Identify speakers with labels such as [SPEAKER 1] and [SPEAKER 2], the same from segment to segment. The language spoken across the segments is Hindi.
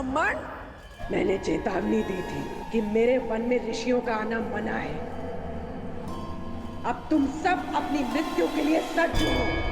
[SPEAKER 1] ब्राह्मण, मैंने चेतावनी दी थी कि मेरे वन में ऋषियों का आना मना है। अब तुम सब अपनी मृत्यु के लिए सज्ज हो।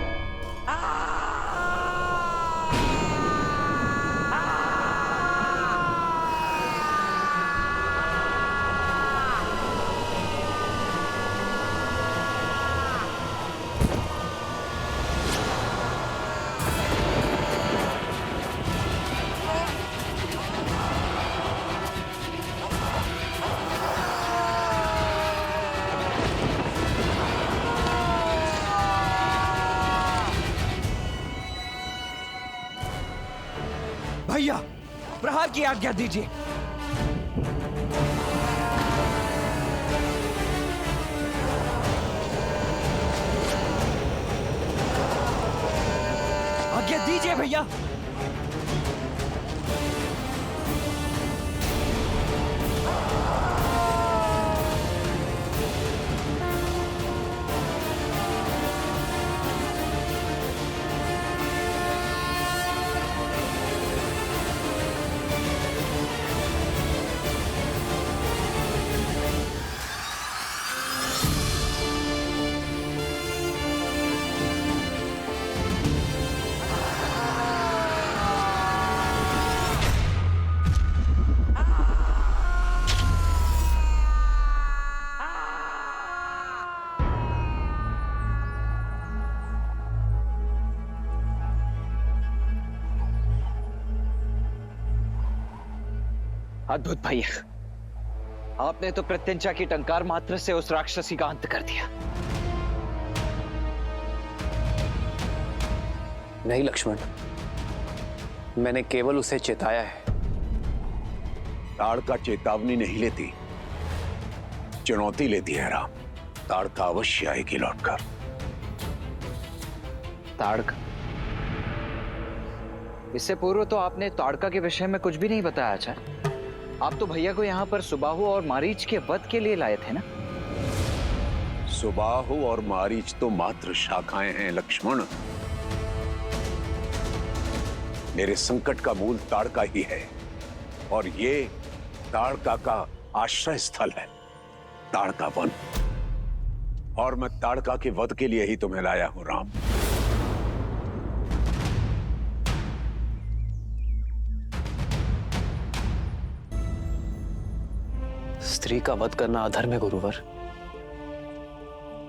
[SPEAKER 2] भैया, प्रहार की आज्ञा दीजिए। आज्ञा दीजिए भैया। अद्भुत भैया, आपने तो प्रत्यंचा की टंकार मात्र से उस राक्षसी का अंत कर दिया।
[SPEAKER 3] नहीं लक्ष्मण, मैंने केवल उसे चेताया है।
[SPEAKER 4] ताड़का चेतावनी नहीं लेती, चुनौती लेती है राम। ताड़का अवश्य आएगी लौटकर।
[SPEAKER 2] ताड़का? इससे पूर्व तो आपने ताड़का के विषय में कुछ भी नहीं बताया आचार्य। आप तो भैया को यहाँ पर सुबाहु और मारीच के वध के लिए लाए थे ना?
[SPEAKER 4] सुबाहु और मारीच तो मात्र शाखाएं हैं लक्ष्मण। मेरे संकट का मूल ताड़का ही है, और ये ताड़का का आश्रय स्थल है, ताड़का वन। और मैं ताड़का के वध के लिए ही तुम्हें लाया हूं राम।
[SPEAKER 3] स्त्री का वध करना अधर्म है गुरुवर।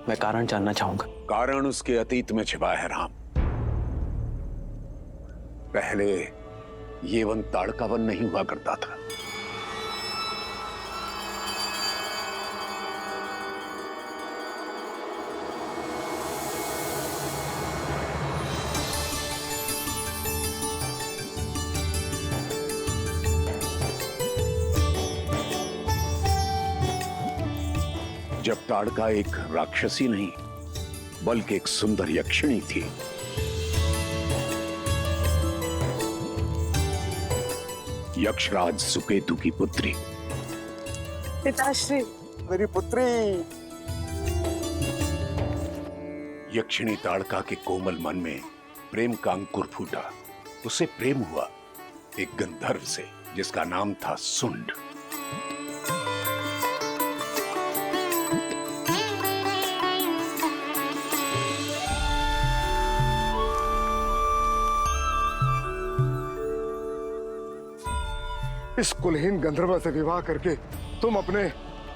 [SPEAKER 3] मैं कारण जानना चाहूंगा।
[SPEAKER 4] कारण उसके अतीत में छिपा है राम। पहले ये वन ताड़का वन नहीं हुआ करता था। जब ताड़का एक राक्षसी नहीं बल्कि एक सुंदर यक्षिणी थी। यक्षराज सुकेतु की पुत्री।
[SPEAKER 1] पिताश्री,
[SPEAKER 5] मेरी पुत्री।
[SPEAKER 4] यक्षिणी ताड़का के कोमल मन में प्रेम का अंकुर फूटा। उसे प्रेम हुआ एक गंधर्व से जिसका नाम था सुंड।
[SPEAKER 5] इस कुलहीन गंधर्व से विवाह करके तुम अपने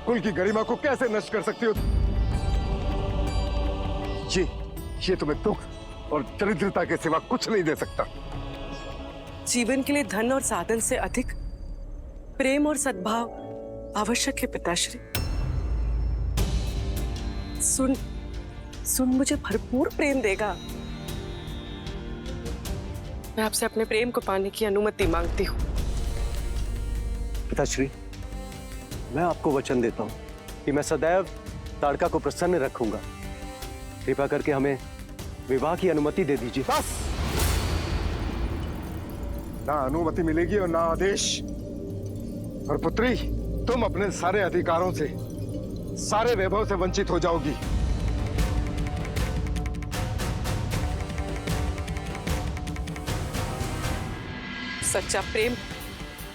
[SPEAKER 5] कुल की गरिमा को कैसे नष्ट कर सकती हो? ये तुम्हें दुख और दरिद्रता के सिवा कुछ नहीं दे सकता।
[SPEAKER 1] जीवन के लिए धन और साधन से अधिक प्रेम और सद्भाव आवश्यक है पिताश्री। सुन मुझे भरपूर प्रेम देगा। मैं आपसे अपने प्रेम को पाने की अनुमति मांगती हूँ।
[SPEAKER 6] पिताश्री, मैं आपको वचन देता हूं कि मैं सदैव ताड़का को प्रसन्न रखूंगा। कृपा करके हमें विवाह की अनुमति दे दीजिए।
[SPEAKER 5] बस, ना अनुमति मिलेगी और ना आदेश। और पुत्री, तुम अपने सारे अधिकारों से, सारे वैभव से वंचित हो जाओगी।
[SPEAKER 1] सच्चा प्रेम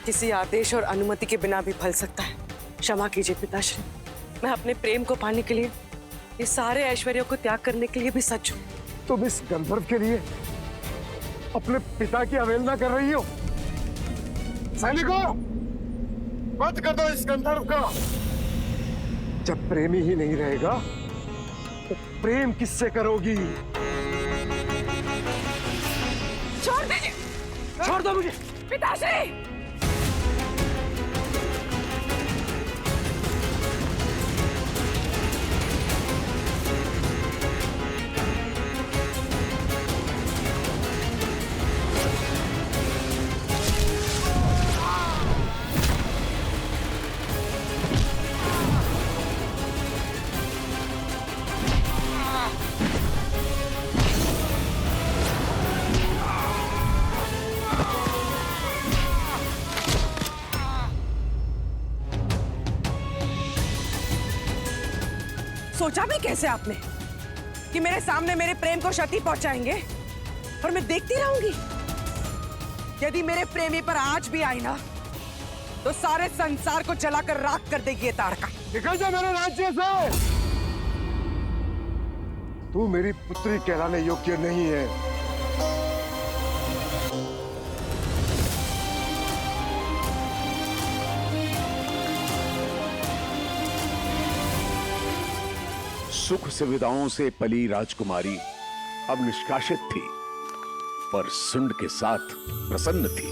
[SPEAKER 7] किसी आदेश और अनुमति के बिना भी फल सकता है। क्षमा कीजिए पिताश्री, मैं अपने प्रेम को पाने के लिए ये सारे ऐश्वर्यों को त्याग करने के लिए भी सच हूँ।
[SPEAKER 5] तुम इस गंधर्व के लिए अपने पिता की अवहेलना कर रही हो। सैनिकों, वध कर दो इस गंधर्व का। जब प्रेमी ही नहीं रहेगा तो प्रेम किससे करोगी?
[SPEAKER 7] छोड़ दीजिए,
[SPEAKER 5] छोड़ दो मुझे।
[SPEAKER 7] पिताश्री। सोचा भी कैसे आपने कि मेरे सामने मेरे प्रेम को क्षति पहुंचाएंगे और मैं देखती रहूंगी? यदि मेरे प्रेमी पर आज भी आई ना तो सारे संसार को जलाकर राख कर देगी ये ताड़का।
[SPEAKER 5] निकल जा मेरे राज्य से। तू मेरी पुत्री कहलाने योग्य नहीं है।
[SPEAKER 4] सुख सुविधाओं से पली राजकुमारी अब निष्कासित थी, पर सुंड के साथ प्रसन्न थी।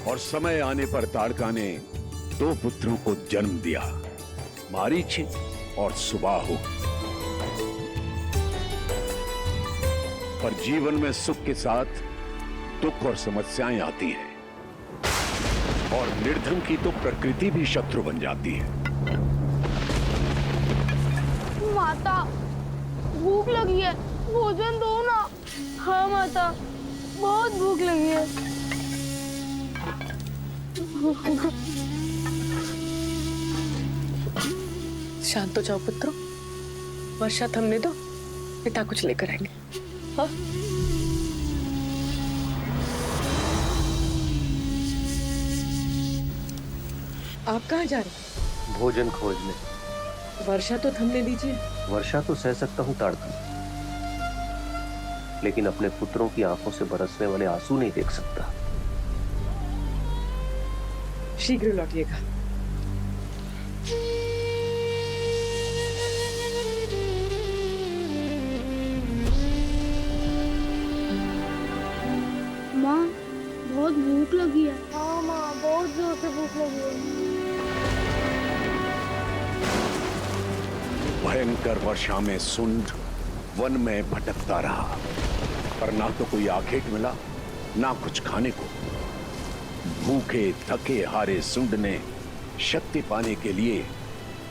[SPEAKER 4] और समय आने पर ताड़का ने 2 पुत्रों को जन्म दिया, मारीच और सुबाहु। पर जीवन में सुख के साथ दुख और समस्याएं आती हैं, और निर्धन की तो प्रकृति भी शत्रु बन जाती है।
[SPEAKER 8] माता, भूख लगी है, भोजन दो ना। हाँ माता, बहुत भूख लगी है।
[SPEAKER 7] शांत हो जाओ पुत्रो, वर्षा थमने दो, पिता कुछ लेकर आएंगे। हाँ? आप कहाँ जा रहे हैं?
[SPEAKER 6] भोजन खोजने।
[SPEAKER 7] वर्षा तो थमने दीजिए।
[SPEAKER 6] वर्षा तो सह सकता हूँ ताड़का, लेकिन अपने पुत्रों की आंखों से बरसने वाले आंसू नहीं देख सकता।
[SPEAKER 7] शीघ्र लौटिएगा।
[SPEAKER 8] माँ, बहुत भूख लगी है। हाँ माँ, बहुत जोर से भूख लगी है।
[SPEAKER 4] भयंकर वर्षा में सुंड वन में भटकता रहा, पर ना तो कोई आखेट मिला, ना कुछ खाने को। भूखे थके हारे सुंड ने शक्ति पाने के लिए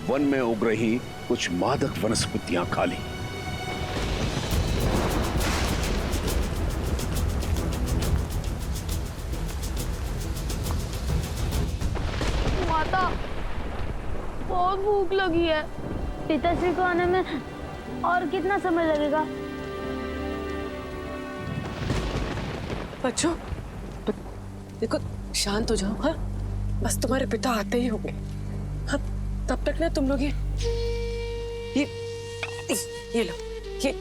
[SPEAKER 4] वन में उग रही कुछ मादक वनस्पतियां खा ली।
[SPEAKER 8] माता, बहुत भूख लगी है। पिताश्री को आने में और कितना समय लगेगा?
[SPEAKER 7] बच्चों, देखो शांत हो जाओ। हाँ, बस तुम्हारे पिता आते ही होंगे। हाँ, तब तक ना तुम लोग ये लो, ये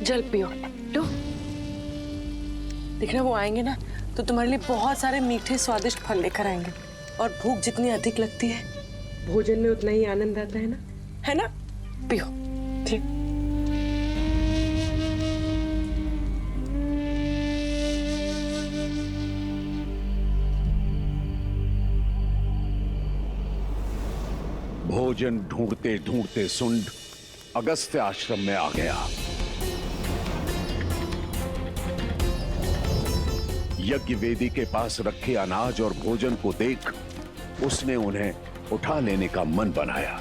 [SPEAKER 7] जल पियो। लो, देखना वो आएंगे ना तो तुम्हारे लिए बहुत सारे मीठे स्वादिष्ट फल लेकर आएंगे। और भूख जितनी अधिक लगती है, भोजन में उतना ही आनंद आता है ना? है ना? पियो। ठीक।
[SPEAKER 4] भोजन ढूंढते ढूंढते सुंड अगस्त्य आश्रम में आ गया। यज्ञ वेदी के पास रखे अनाज और भोजन को देख उसने उन्हें उठा लेने का मन बनाया।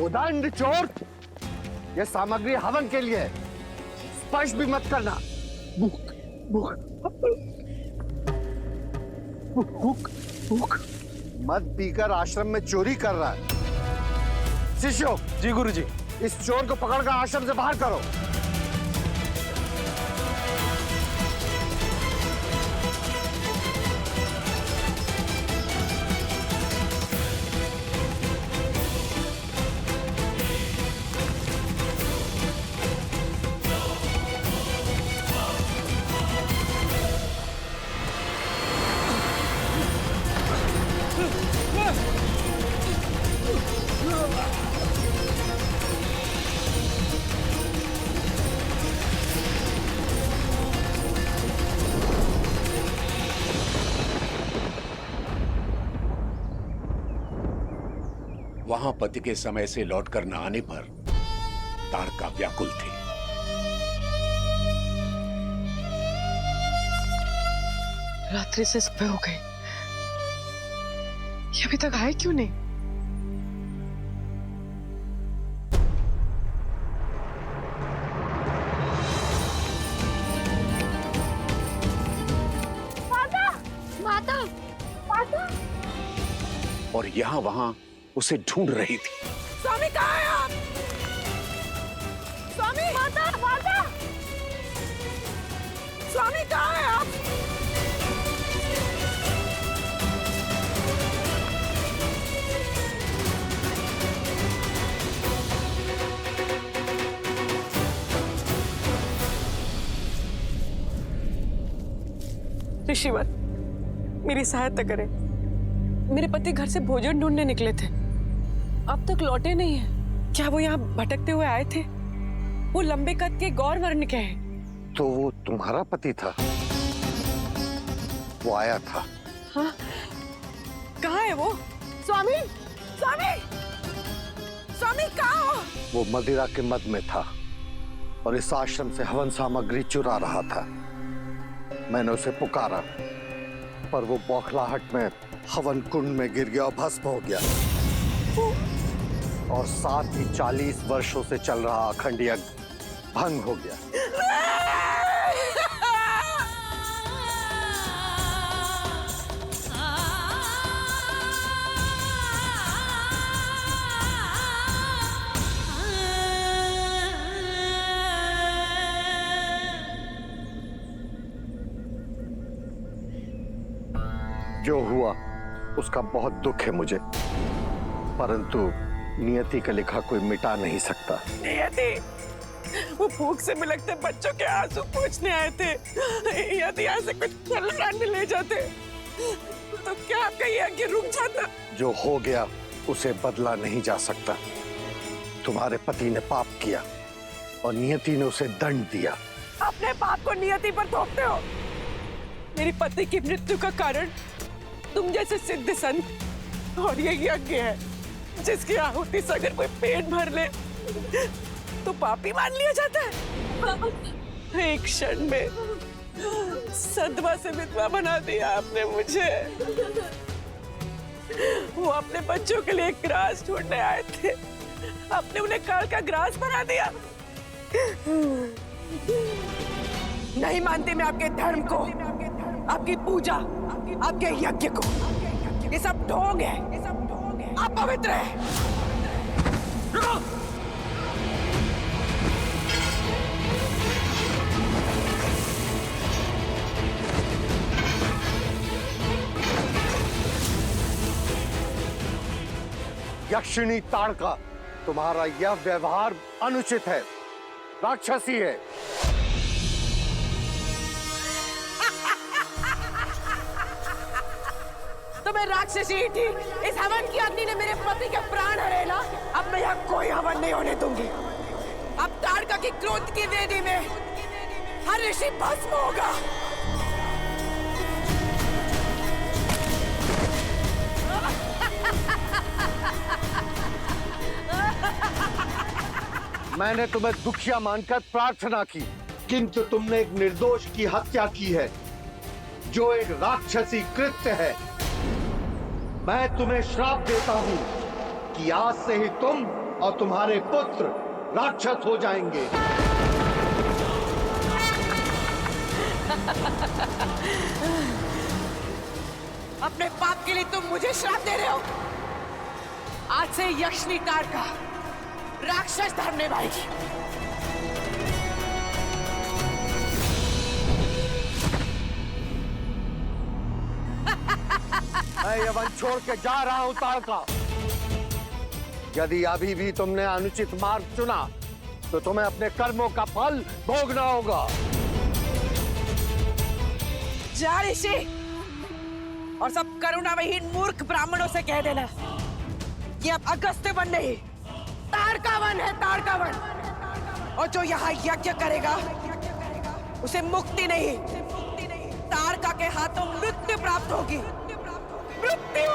[SPEAKER 5] उदंड चोर, ये सामग्री हवन के लिए है। स्पर्श भी मत करना। भूख भूख भूख भूख मत पीकर आश्रम में चोरी कर रहा है। शिष्यों,
[SPEAKER 6] जी गुरुजी।
[SPEAKER 5] इस चोर को पकड़कर आश्रम से बाहर करो।
[SPEAKER 4] वहां पति के समय से लौटकर न आने पर ताड़का व्याकुल थी।
[SPEAKER 9] रात्रि से सुबह हो गई, ये अभी तक आए क्यों नहीं?
[SPEAKER 8] माता माता माता।
[SPEAKER 4] और यहां वहां उसे ढूंढ रही थी।
[SPEAKER 7] स्वामी कहाँ है आप? स्वामी!
[SPEAKER 8] माता माता।
[SPEAKER 7] स्वामी कहाँ है आप? ऋषिवर, मेरी सहायता करें। मेरे पति घर से भोजन ढूंढने निकले थे, अब तक लौटे नहीं हैं। क्या वो यहाँ भटकते हुए आए थे? वो लंबे कद के गौर वर्ण के हैं।
[SPEAKER 5] तो वो तुम्हारा पति था? वो आया था।
[SPEAKER 7] हाँ? कहाँ है वो? स्वामी! स्वामी! स्वामी कहाँ हो?
[SPEAKER 5] वो मदिरा के मद में था और इस आश्रम से हवन सामग्री चुरा रहा था। मैंने उसे पुकारा पर वो बौखलाहट में हवन कुंड में गिर गया और भस्म हो गया। और साथ ही 40 वर्षों से चल रहा अखंड यज्ञ भंग हो गया। जो हुआ उसका बहुत दुख है मुझे, परंतु नियति का लिखा कोई मिटा नहीं सकता।
[SPEAKER 7] नियति! वो भूख से बिलखते बच्चों के आंसू पूछने आए थे। यदि यहाँ से कुछ फल ले जाते तो क्या आपका यज्ञ रुक जाता?
[SPEAKER 5] जो हो गया उसे बदला नहीं जा सकता। तुम्हारे पति ने पाप किया और नियति ने उसे दंड दिया।
[SPEAKER 7] अपने पाप को नियति पर थोपते हो। मेरी पति की मृत्यु का कारण तुम जैसे सिद्ध संत और ये यज्ञ है, जिसकी आहुति से अगर कोई पेट भर ले तो पापी मान लिया जाता है। एक क्षण में सदमा से विधवा बना दिया आपने मुझे। वो अपने बच्चों के लिए एक ग्रास ढूंढने आए थे, आपने उन्हें काल का ग्रास बना दिया। नहीं मानती मैं आपके धर्म को, आपकी पूजा, आपके यज्ञ को। ये सब ढोंग है, आप पवित्र है।
[SPEAKER 5] यक्षिणी ताड़का, तुम्हारा यह व्यवहार अनुचित है, राक्षसी है।
[SPEAKER 7] तो मैं राक्षसी ही थी। इस हवन की अग्नि ने मेरे पति के प्राण हरेला। अब मैं यहाँ कोई हवन नहीं होने दूंगी। अब ताड़का की क्रोध की वेदी में हर ऋषि भस्म होगा।
[SPEAKER 5] मैंने तुम्हें दुखिया मानकर प्रार्थना की, किंतु तुमने एक निर्दोष की हत्या की है, जो एक राक्षसी कृत्य है। मैं तुम्हें श्राप देता हूं कि आज से ही तुम और तुम्हारे पुत्र राक्षस हो जाएंगे।
[SPEAKER 7] अपने पाप के लिए तुम मुझे श्राप दे रहे हो। आज से यक्षिणी ताड़का राक्षस धर्म निभाएगी।
[SPEAKER 5] मैं ये वन छोड़ के जा रहा हूं ताड़का। यदि अभी भी तुमने अनुचित मार्ग चुना तो तुम्हें अपने कर्मों का फल भोगना होगा।
[SPEAKER 7] जा ऋषि, और सब करुणा विहीन मूर्ख ब्राह्मणों से कह देना ये अब अगस्त्य वन नहीं, ताड़का वन है, ताड़का वन। और जो यहाँ यज्ञ करेगा उसे मुक्ति नहीं, ताड़का के हाथों मृत्यु प्राप्त होगी। मृत्यु।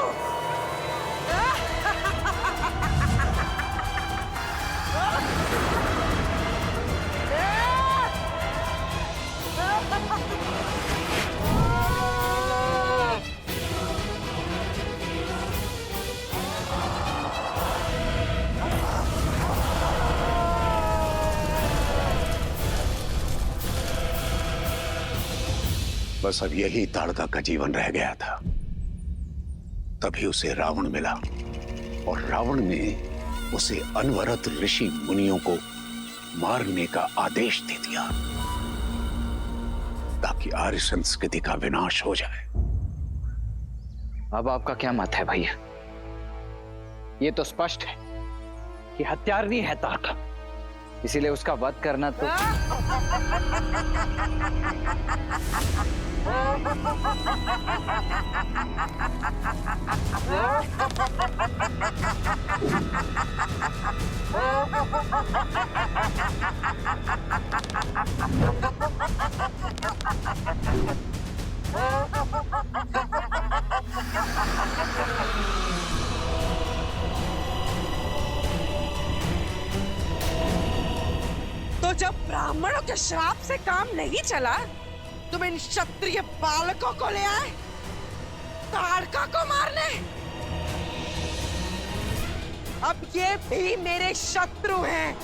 [SPEAKER 4] बस अब यही ताड़का का जीवन रह गया था। तभी उसे रावण मिला और रावण ने उसे अनवरत ऋषि मुनियों को मारने का आदेश दे दिया ताकि आर्य संस्कृति का विनाश हो जाए।
[SPEAKER 2] अब आपका क्या मत है भैया? ये तो स्पष्ट है कि हत्यारनी है ताड़का, इसीलिए उसका वध करना तो
[SPEAKER 7] तो जब ब्राह्मणों के श्राप से काम नहीं चला, तुम इन क्षत्रिय बालकों को ले आए ताड़का को मारने। अब ये भी मेरे शत्रु हैं।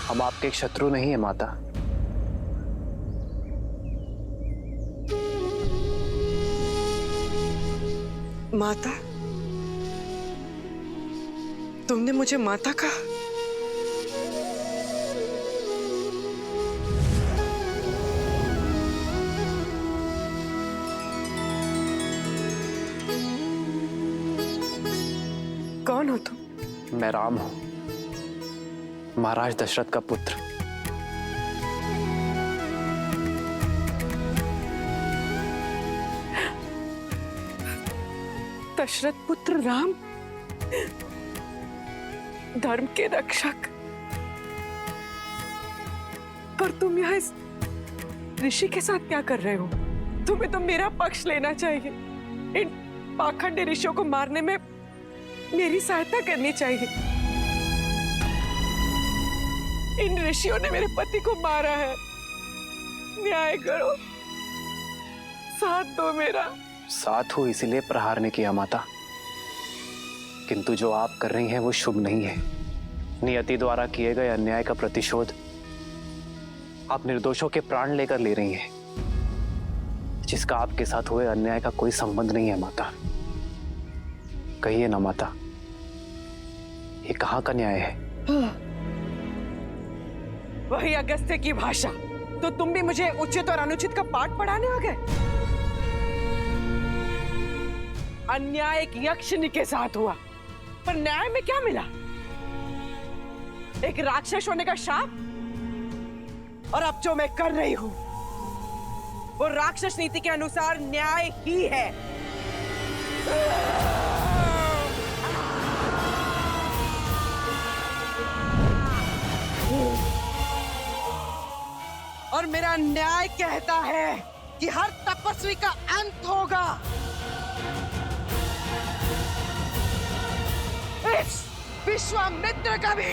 [SPEAKER 3] हम आपके शत्रु नहीं है माता।
[SPEAKER 9] माता? तुमने मुझे माता कहा? कौन हो तुम?
[SPEAKER 3] मैं राम हूं, महाराज दशरथ का पुत्र।
[SPEAKER 9] दशरथ पुत्र राम, धर्म के रक्षक। पर तुम यहाँ इस ऋषि के साथ क्या कर रहे हो? तुम्हें तो मेरा पक्ष लेना चाहिए। इन पाखंडी ऋषियों को मारने में मेरी सहायता करनी चाहिए। इन ऋषियों ने मेरे पति को मारा है, न्याय करो, साथ दो मेरा।
[SPEAKER 3] साथ हो इसीलिए प्रहार ने किया माता, किंतु जो आप कर रही हैं वो शुभ नहीं है। नियति द्वारा किए गए अन्याय का प्रतिशोध आप निर्दोषों के प्राण लेकर ले रही हैं, जिसका आपके साथ हुए अन्याय का कोई संबंध नहीं है माता। कहिए ना माता, ये कहाँ का न्याय है?
[SPEAKER 7] वही अगस्त्य की भाषा। तो तुम भी मुझे उचित और अनुचित का पाठ पढ़ाने आ गए? अन्याय एक यक्षिणी के साथ हुआ, पर न्याय में क्या मिला? एक राक्षस होने का शाप। और अब जो मैं कर रही हूं वो राक्षस नीति के अनुसार न्याय ही है। और मेरा न्याय कहता है कि हर तपस्वी का अंत होगा। इस विश्वामित्र का भी